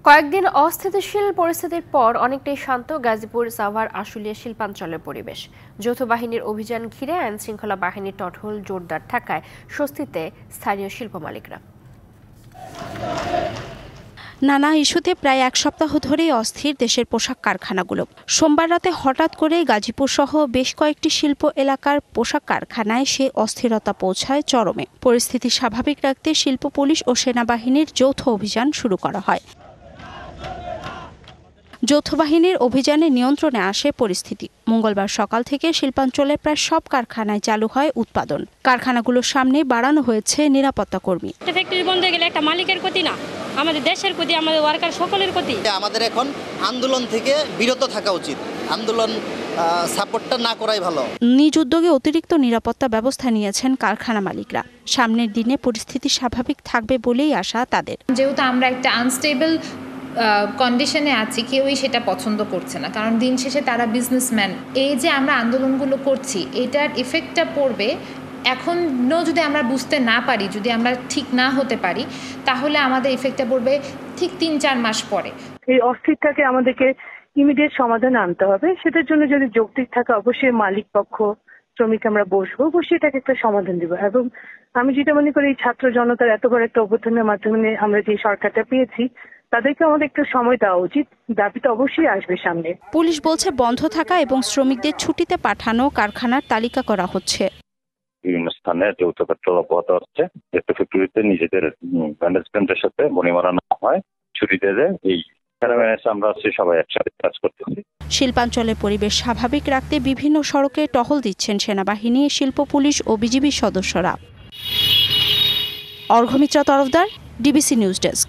কয়েকদিন অস্থিতিশীল পরিস্থিতির পর অনেকটাই শান্ত গাজীপুর সাভার আশুলিয়া শিল্পাঞ্চলের পরিবেশ। যৌথ বাহিনীর অভিযান ঘিরে আইন শৃঙ্খলা বাহিনীর টহল জোরদার থাকায় স্বস্তিতে স্থানীয় শিল্প মালিকরা। নানা ইস্যুতে প্রায় এক সপ্তাহ ধরেই অস্থির দেশের পোশাক কারখানাগুলো। সোমবার রাতে হঠাৎ করে গাজীপুর সহ বেশ কয়েকটি শিল্প এলাকার পোশাক কারখানায় সে অস্থিরতা পৌঁছায় চরমে। পরিস্থিতি স্বাভাবিক রাখতে শিল্প পুলিশ ও সেনাবাহিনীর যৌথ অভিযান শুরু করা হয়। যৌথ বাহিনীর অভিযানে নিয়ন্ত্রণে আসে পরিস্থিতি। মঙ্গলবার সকাল থেকে শিল্পাঞ্চলের প্রায় সব কারখানায় চালু হয় উৎপাদন। কারখানাগুলোর সামনে বাড়ানো হয়েছে নিরাপত্তা কর্মী। ফ্যাক্টরি বন্ধ হয়ে গেলে একটা মালিকের ক্ষতি না, আমাদের দেশের ক্ষতি, আমাদের ওয়ার্কার সকলের ক্ষতি। আমাদের এখন আন্দোলন থেকে বিরত থাকা উচিত, আন্দোলন সাপোর্টটা না করাই ভালো। নিজ উদ্যোগে অতিরিক্ত নিরাপত্তা ব্যবস্থা নিয়েছেন কারখানা মালিকরা। সামনের দিনে পরিস্থিতি স্বাভাবিক থাকবে বলেই আশা তাদের। যেহেতু আমরা একটা আনস্টেবল কন্ডিশনে আছি, কেউই সেটা পছন্দ করছে না, কারণ দিন শেষে তারা বিজনেসম্যান। এই যে আমরা আন্দোলনগুলো করছি, এটার ইফেক্টটা পড়বে এখনও যদি আমরা বুঝতে না পারি, যদি আমরা ঠিক না হতে পারি, তাহলে আমাদের ইফেক্টটা পড়বে ঠিক 3-4 মাস পরে। এই অস্থিরতাকে আমাদেরকে ইমিডিয়েট সমাধান আনতে হবে। সেটার জন্য যদি যৌক্তিক থাকে, অবশ্যই মালিক পক্ষ শ্রমিক আমরা বসবো, এটাকে একটা সমাধান দিব। এবং আমি যেটা মনে করি, এই ছাত্র জনতার এত বড় একটা অভ্যুত্থানের মাধ্যমে আমরা যে সরকারটা পেয়েছি, তাদেরকে আমাদের একটু সময় দেওয়া উচিত। দাবি তো অবশ্যই আসবে সামনে। পুলিশ বলছে বন্ধ থাকা এবং শ্রমিকদের ছুটিতে পাঠানো কারখানার তালিকা করা হচ্ছে। বিভিন্ন স্থানে যৌথ পেট্রোল অব্যাহত হচ্ছে। একটা ফ্যাক্টরিতে নিজেদের ম্যানেজমেন্টের সাথে বনিমারা না হয়, ছুটি দিয়ে এই আমরা সবাই একসাথে কাজ করতেছি। শিল্পাঞ্চলের পরিবেশ স্বাভাবিক রাখতে বিভিন্ন সড়কে টহল দিচ্ছেন সেনাবাহিনী, শিল্প পুলিশ ও বিজিবির সদস্যরা। Arghamitra Tarafdar, DBC news desk.